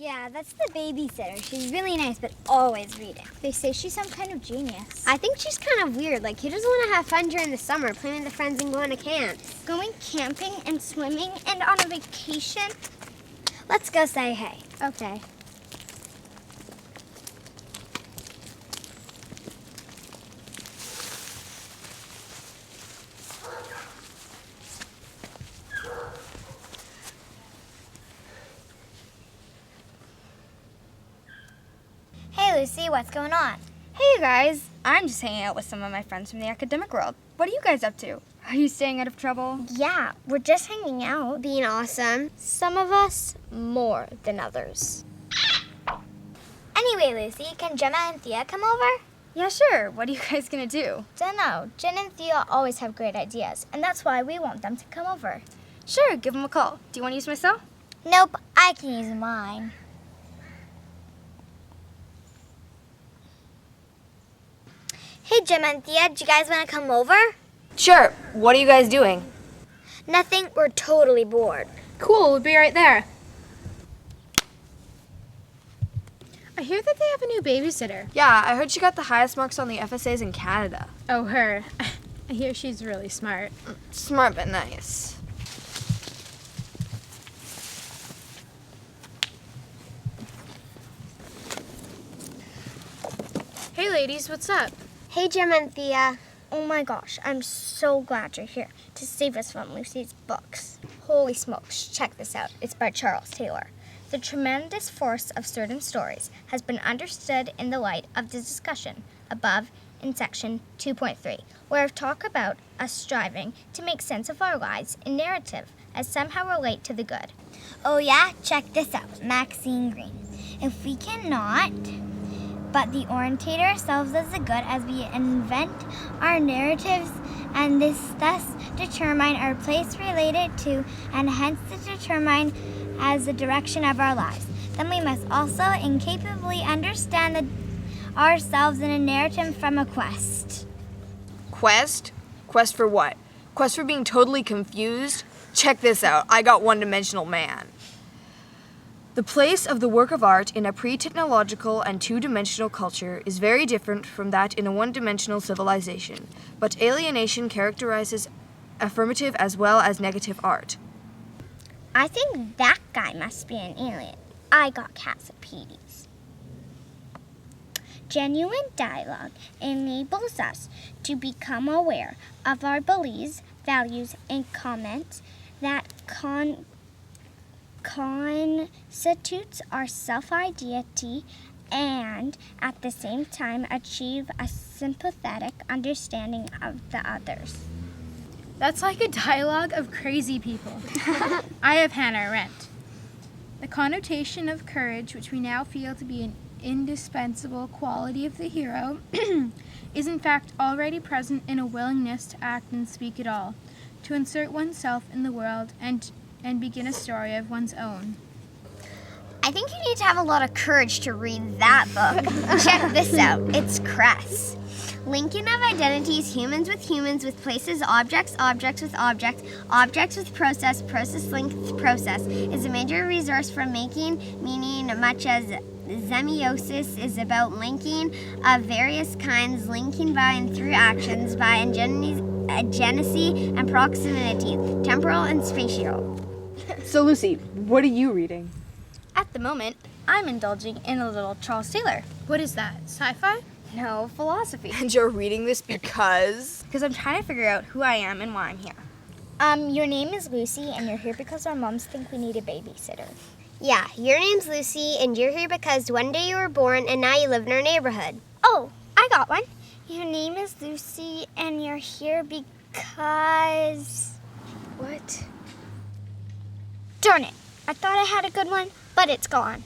Yeah, that's the babysitter. She's really nice, but always reading. They say she's some kind of genius. I think she's kind of weird. Like, who doesn't want to have fun during the summer, playing with friends and going to camps? Going camping and swimming and on a vacation? Let's go say hey. Okay. Hey, Lucy, what's going on? Hey, you guys. I'm just hanging out with some of my friends from the academic world. What are you guys up to? Are you staying out of trouble? Yeah, we're just hanging out. Being awesome. Some of us more than others. Anyway, Lucy, can Gemma and Thea come over? Yeah, sure. What are you guys gonna do? Dunno. Jen and Thea always have great ideas, and that's why we want them to come over. Sure, give them a call. Do you want to use my cell? Nope, I can use mine. Hey, Gemma and Thea, do you guys want to come over? Sure. What are you guys doing? Nothing, we're totally bored. Cool, we'll be right there. I hear that they have a new babysitter. Yeah, I heard she got the highest marks on the FSAs in Canada. Oh, her. I hear she's really smart. Smart but nice. Hey, ladies, what's up? Hey, Gemma and Thea. Oh my gosh, I'm so glad you're here to save us from Lucy's books. Holy smokes, check this out. It's by Charles Taylor. The tremendous force of certain stories has been understood in the light of the discussion above in section 2.3, where I've talked about us striving to make sense of our lives in narrative as somehow relate to the good. Oh yeah? Check this out. Maxine Green. If we cannot but the orientate ourselves as the good as we invent our narratives and thus determine our place related to and hence determine as the direction of our lives, then we must also incapably understand ourselves in a narrative from a quest. Quest? Quest for what? Quest for being totally confused? Check this out. I got one-dimensional man. The place of the work of art in a pre-technological and two-dimensional culture is very different from that in a one-dimensional civilization, but alienation characterizes affirmative as well as negative art. I think that guy must be an alien. I got Cassapetes. Genuine dialogue enables us to become aware of our beliefs, values, and comments that constitutes our self-identity and at the same time achieve a sympathetic understanding of the others. That's like a dialogue of crazy people. I have Hannah Arendt. The connotation of courage, which we now feel to be an indispensable quality of the hero, is in fact already present in a willingness to act and speak at all, to insert oneself in the world and begin a story of one's own. I think you need to have a lot of courage to read that book. Check this out. It's Cress. Linking of identities, humans with places, objects with objects, objects with process linked process, is a major resource for making meaning, much as semiosis is about linking of various kinds, linking by and through actions, by agency and proximity, temporal and spatial. So, Lucy, what are you reading? At the moment, I'm indulging in a little Charles Taylor. What is that, sci-fi? No, philosophy. And you're reading this because? Because I'm trying to figure out who I am and why I'm here. Your name is Lucy, and you're here because our moms think we need a babysitter. Yeah, your name's Lucy, and you're here because one day you were born and now you live in our neighborhood. Oh, I got one. Your name is Lucy, and you're here because... What? Darn it. I thought I had a good one, but it's gone.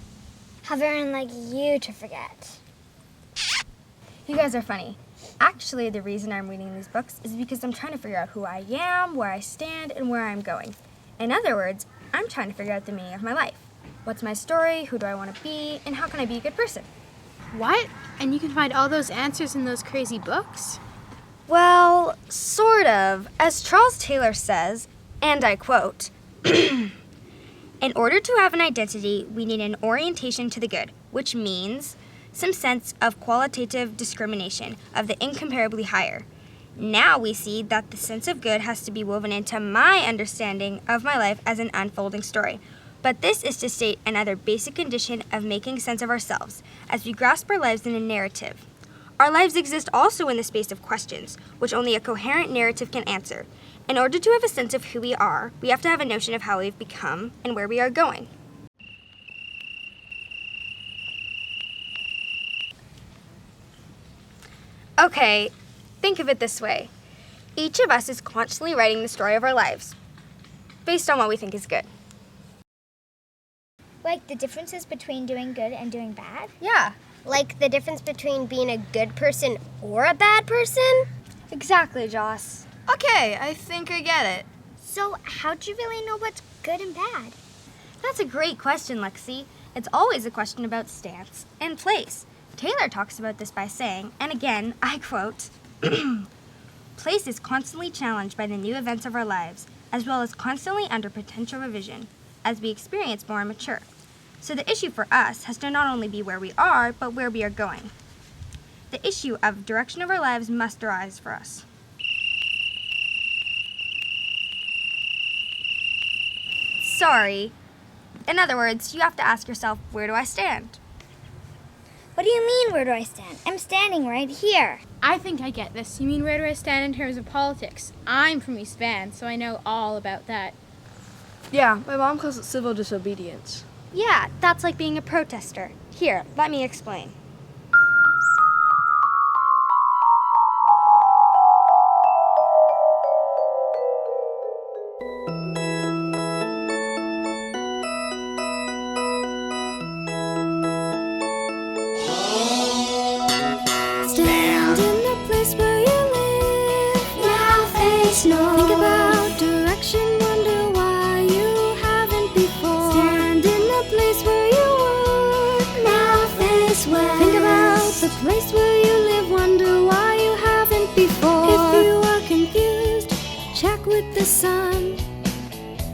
How very unlike you to forget. You guys are funny. Actually, the reason I'm reading these books is because I'm trying to figure out who I am, where I stand, and where I'm going. In other words, I'm trying to figure out the meaning of my life. What's my story? Who do I want to be? And how can I be a good person? What? And you can find all those answers in those crazy books? Well, sort of. As Charles Taylor says, and I quote, In order to have an identity, we need an orientation to the good, which means some sense of qualitative discrimination of the incomparably higher. Now we see that the sense of good has to be woven into my understanding of my life as an unfolding story. But this is to state another basic condition of making sense of ourselves as we grasp our lives in a narrative. Our lives exist also in the space of questions, which only a coherent narrative can answer. In order to have a sense of who we are, we have to have a notion of how we've become and where we are going. Okay, think of it this way. Each of us is constantly writing the story of our lives, based on what we think is good. Like the differences between doing good and doing bad? Yeah, Like the difference between being a good person or a bad person? exactly, Joss. Okay, I think I get it. So how do you really know what's good and bad? That's a great question, Lexi. It's always a question about stance and place. Taylor talks about this by saying, and again, I quote, place is constantly challenged by the new events of our lives, as well as constantly under potential revision, as we experience more and mature. So the issue for us has to not only be where we are, but where we are going. The issue of direction of our lives must arise for us. Sorry. In other words, you have to ask yourself, where do I stand? What do you mean, where do I stand? I'm standing right here. I think I get this. You mean where do I stand in terms of politics? I'm from East Van, so I know all about that. Yeah, my mom calls it civil disobedience. Yeah, that's like being a protester. Here, let me explain. Stand in the place where you live. Now face north. Think about direction, wonder why you haven't before. Stand in the place where you work. Now face west. Think about the place where you live, wonder why you haven't before. If you are confused, check with the sun.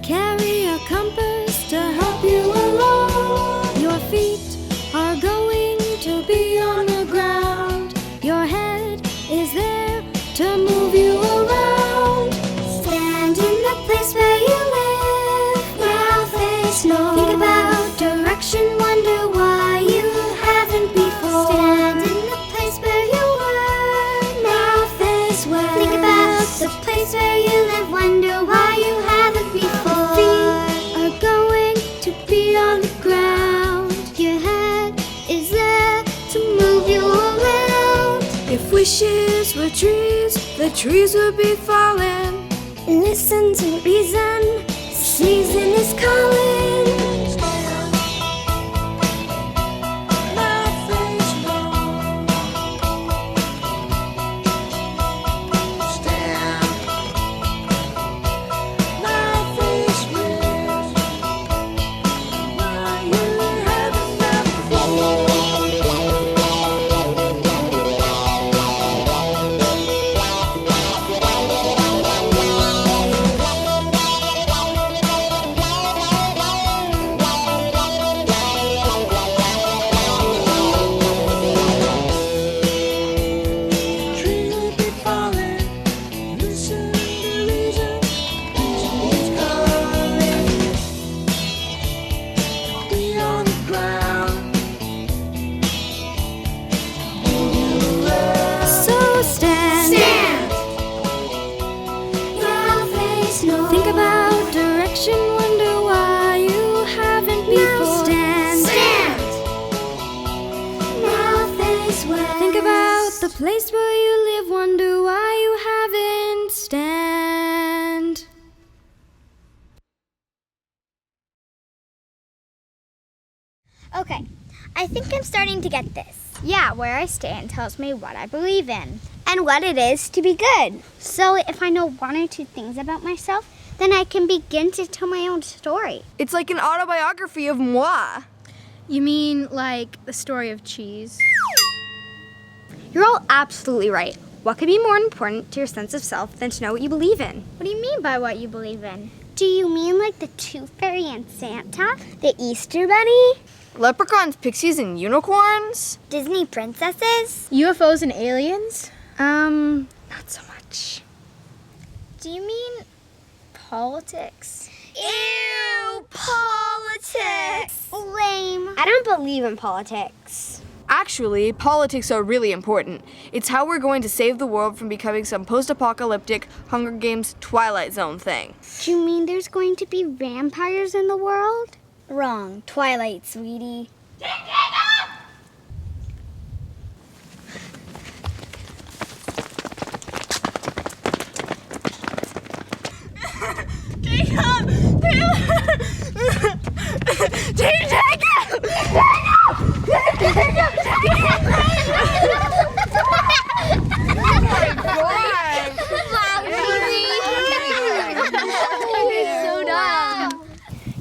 Carry a compass to help you along. Your feet are going to be on the ground. Your head is there to move you around. Stand in the place where you live. Now face north. Think about direction, wonder why you haven't before. Stand in the place where you were. Now face west. Think about the place where you live, wonder why you haven't before. Feet are going to be on the ground. Your head is there to move you around. If wishes were trees, the trees would be falling. Listen to reason, season is calling. So stand. Now face north. Think about direction, wonder why you haven't before. Stand. Now face west. Think about the place where you live, wonder why you haven't. Stand. Okay, I think I'm starting to get this. Yeah, where I stand tells me what I believe in and what it is to be good. So if I know one or two things about myself, then I can begin to tell my own story. It's like an autobiography of moi. You mean like the story of cheese? You're all absolutely right. What could be more important to your sense of self than to know what you believe in? What do you mean by what you believe in? Do you mean like the Tooth Fairy and Santa? The Easter Bunny? Leprechauns, pixies, and unicorns? Disney princesses? UFOs and aliens? Not so much. Do you mean politics? Ew, politics. Lame. I don't believe in politics. Actually, politics are really important. It's how we're going to save the world from becoming some post-apocalyptic Hunger Games Twilight Zone thing. Do you mean there's going to be vampires in the world? Wrong. Twilight, sweetie.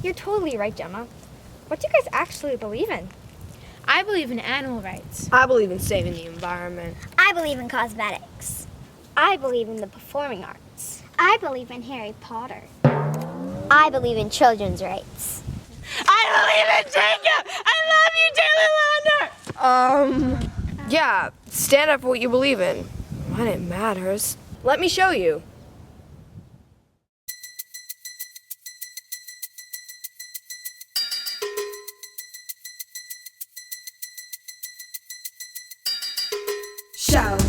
You're totally right, Gemma. What do you guys actually believe in? I believe in animal rights. I believe in saving the environment. I believe in cosmetics. I believe in the performing arts. I believe in Harry Potter. I believe in children's rights. I believe in Jacob! I love you, Taylor Lander! Yeah, stand up for what you believe in. When it matters. Let me show you. Shout,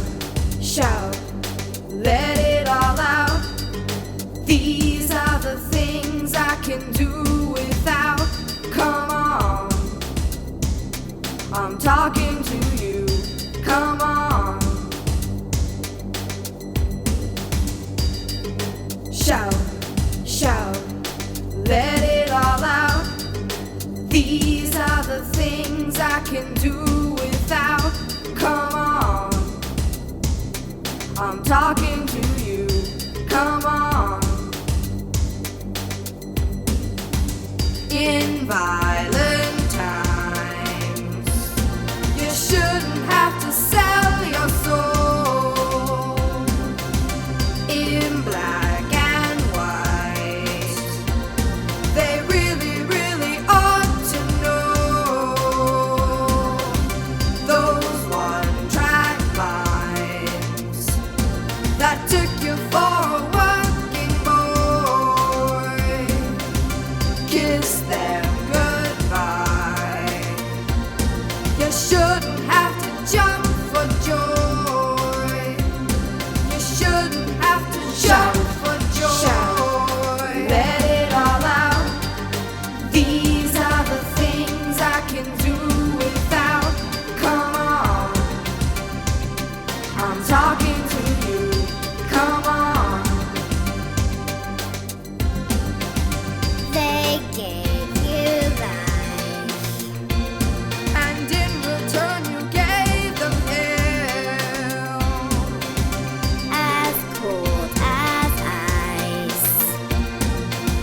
shout, let it all out. These are the things I can do without. Come on, I'm talking to you. Come on. Shout, shout, let it all out. These are the things I can do without. Come on, I'm talking to you. Come on. In violent times, you shouldn't have to sell your soul. In black and white, they really, really ought to know. Those one-track minds that took you for a working boy, kiss them goodbye. You shouldn't have to jump for joy. You shouldn't have to jump for joy. Let it all out. These are the things I can do without. Come on, I'm talking to you. Come on. They gave you life. And in return you gave them hell. As cold as ice.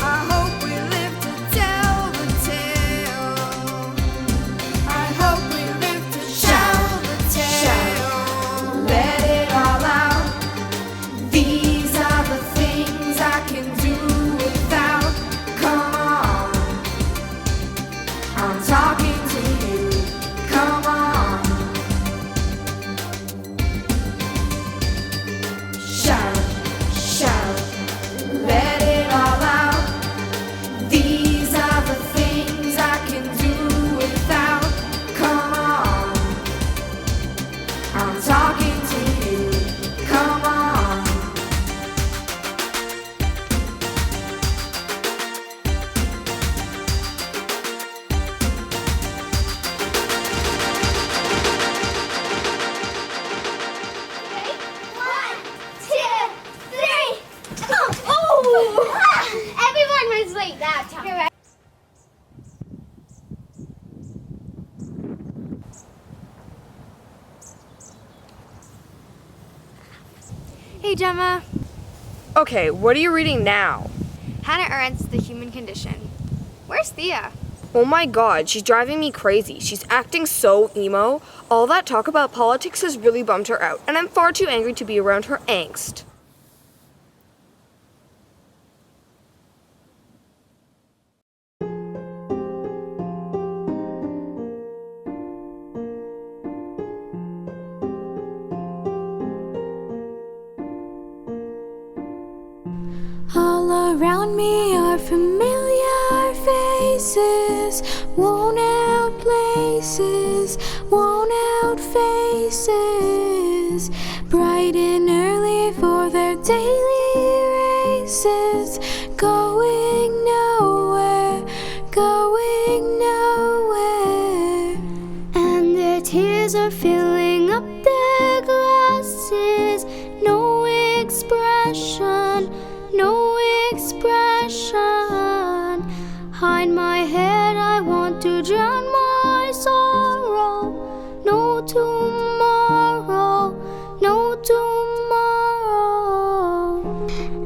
I hope we live to tell the tale. I hope we live to tell the tale. Let it all out. These are the things I can do without. Come on, I'm talking to you. Come on. Shout, shout, let it all out. These are the things I can do without. Come on, I'm talking to you. Come on. One, two, three. Oh! Everyone was late that time. Hey, Gemma. Okay, what are you reading now? Hannah Arendt's The Human Condition. Where's Thea? Oh my god, she's driving me crazy. She's acting so emo. All that talk about politics has really bummed her out, and I'm far too angry to be around her angst. around me are familiar faces, worn out places, worn out faces, bright and early for their daily races, going nowhere, going nowhere. And their tears are filling up their glasses, no expression, no expression. Hide my head, I want to drown my sorrow. No tomorrow, no tomorrow.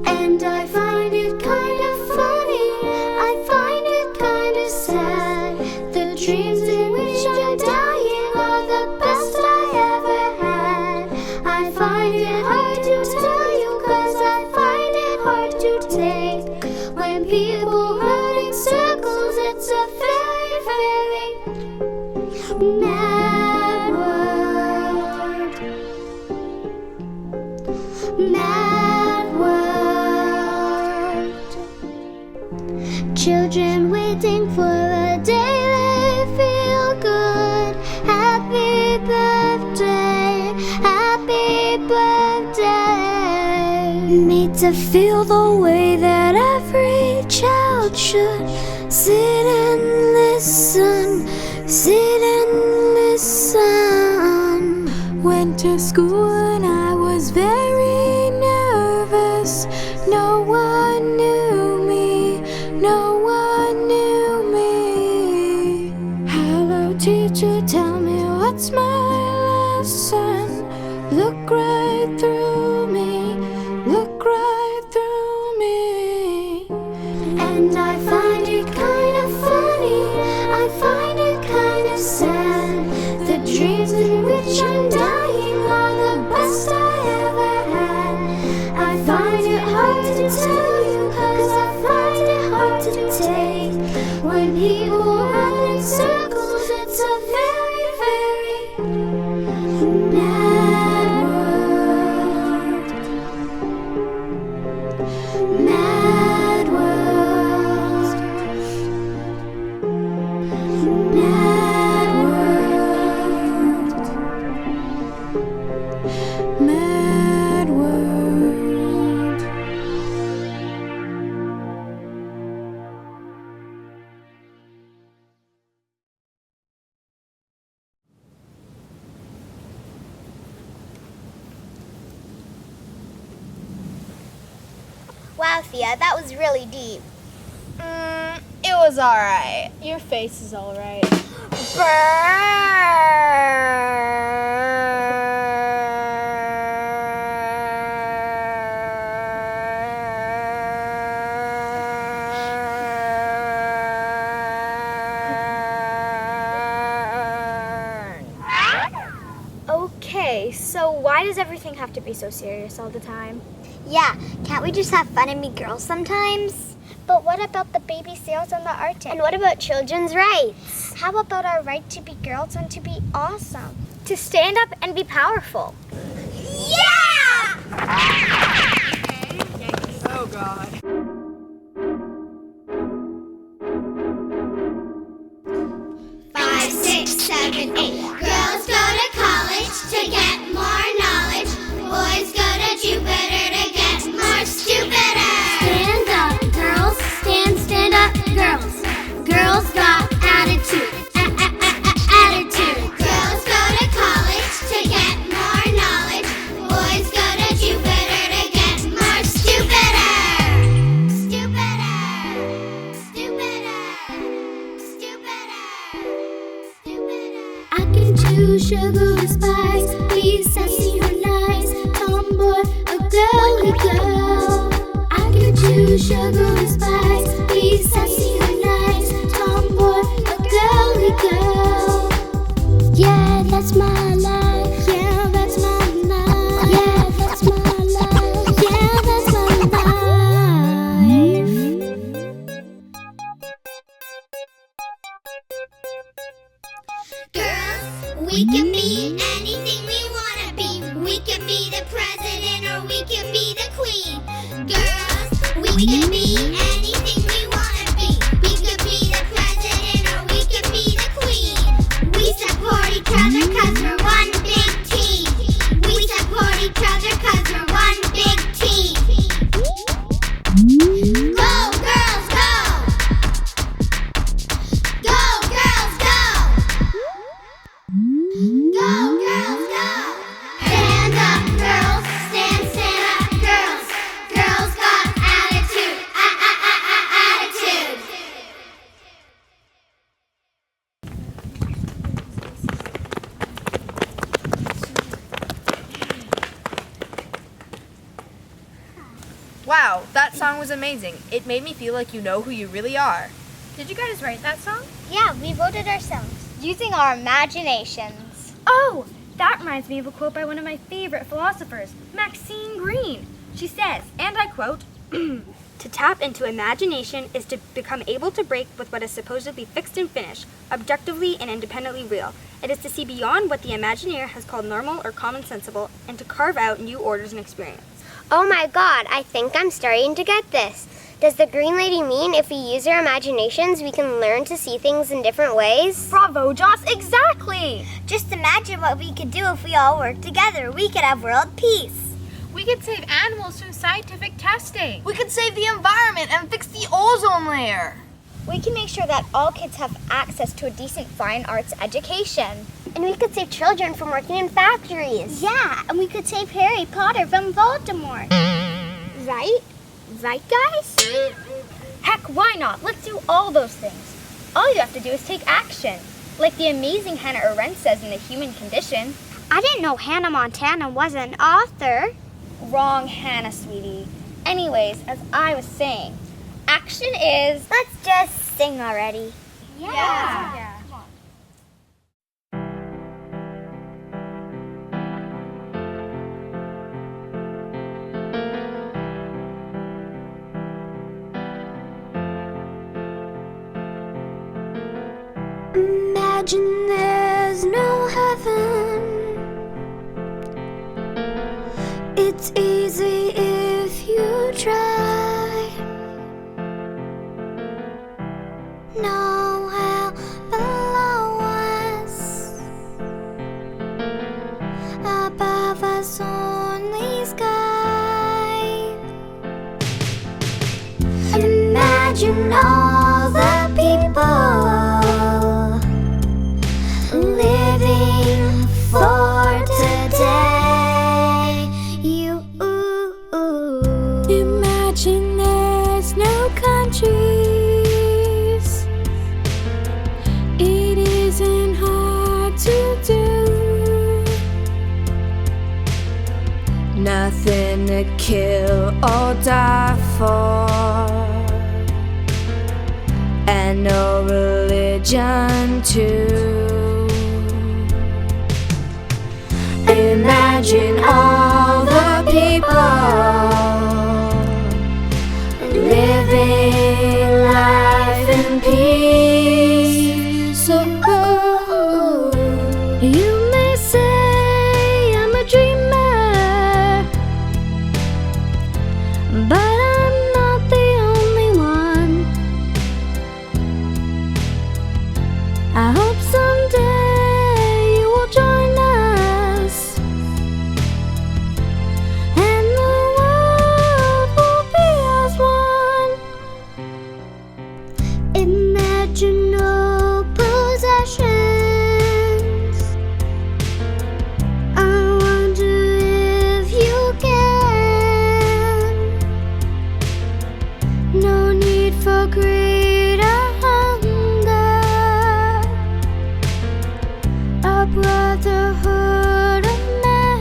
And I find it kind of funny, I find it kind of sad. The dreams in which I'm dying are the best I ever had. I find it hard to tell you, 'cause I find it hard to take. When people run in circles, it's a very, very mad world. Mad world. Children waiting for a day they feel good. Happy birthday, happy birthday. Made to feel the way that every child should. Sit and listen, sit and listen. Went to school and I was very nervous. No one knew me, no one knew me. Hello teacher, tell me what's my lesson. Look right through me, look right through me. And I find it kind of funny, I find it kind of sad. The dreams in which I'm dying are the best I ever had. I find it hard to tell you, 'cause I find it hard to take. When people run in circles, it's a very, very mad world. Mad world. Mad world. Mad world. Wow, Thea, that was really deep. It was alright. Your face is alright. Okay, so why does everything have to be so serious all the time? Yeah, can't we just have fun and be girls sometimes? But what about the baby seals and the Arctic? And what about children's rights? How about our right to be girls and to be awesome? To stand up and be powerful. Oh, God. Five, 6, 7, 8. Girls go to college to get more knowledge. Boys go to Jupiter to get more stupider. Stand up, girls. Stand up, girls. Girls got attitude. Attitude. Girls go to college to get more knowledge. Boys go to Jupiter to get more stupider. Stupider. Stupider. Stupider. Stupider. I can chew sugar or spice, be sassy or nice, tomboy or girly girl. I can chew sugar or spice, be sassy or nice, tomboy or girly girl. Yeah, that's my life. Yeah, that's my life. Yeah, that's my life. Yeah, that's my life. Girls, we can be anything we wanna be. We can be the president or we can be the queen. Girls, we can be anything. Wow, that song was amazing. It made me feel like you know who you really are. Did you guys write that song? Yeah, we voted ourselves. Using our imaginations. Oh, that reminds me of a quote by one of my favorite philosophers, Maxine Green. She says, and I quote, "To tap into imagination is to become able to break with what is supposedly fixed and finished, objectively and independently real. It is to see beyond what the Imagineer has called normal or commonsensible and to carve out new orders and experience." Oh my God, I think I'm starting to get this. Does the Green Lady mean if we use our imaginations, we can learn to see things in different ways? Bravo, Joss, exactly! Just imagine what we could do if we all worked together. We could have world peace. We could save animals from scientific testing. We could save the environment and fix the ozone layer. We can make sure that all kids have access to a decent fine arts education. And we could save children from working in factories. Yeah, and we could save Harry Potter from Voldemort. Right? Right, guys? Heck, why not? Let's do all those things. All you have to do is take action. Like the amazing Hannah Arendt says in The Human Condition. I didn't know Hannah Montana was an author. Wrong, Hannah, sweetie. Anyways, as I was saying, action is... Let's just sing already. Yeah. Imagine there's no heaven. It's easy if you try. No hell below us, above us only sky. Imagine all the people living for today. You imagine there's no countries. It isn't hard to do. Nothing to kill or die for, and no religion too. Imagine all the people living life in peace. So You may say I'm a dreamer, but I'm not the only one. I hope someday you will join us, and the world will be as one. Imagine no possessions. I wonder if you can. No need for greater hunger, a brotherhood of man.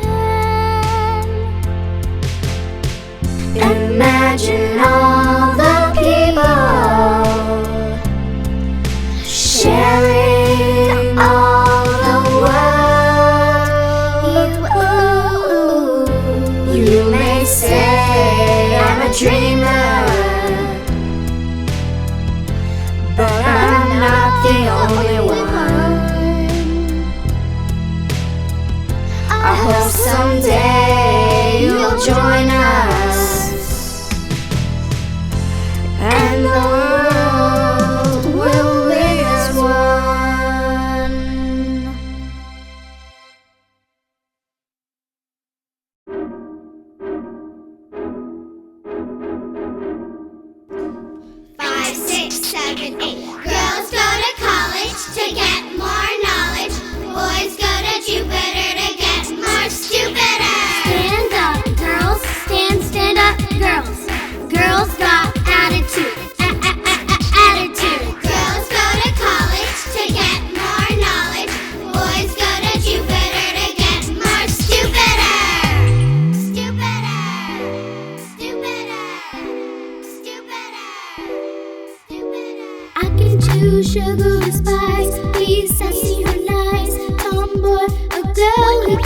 Imagine all the people sharing all the world. You may say I'm a dreamer, but I'm not the only one. I hope someday you'll join us, and the world will be as one. Five, 6, 7, 8. Girls go to college to get more knowledge. Boys go to Jupiter to get more stupider. Stand up, girls, stand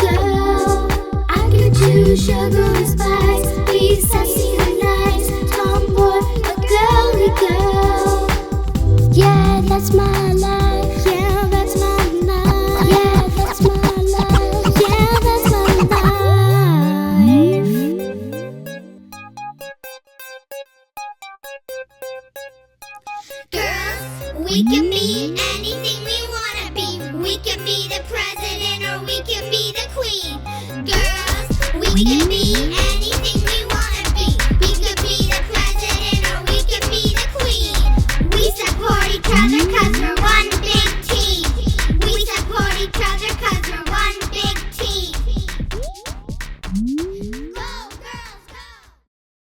girl. I could choose sugar and spice, be sassy and nice, tomboy, a girly girl. Yeah, that's my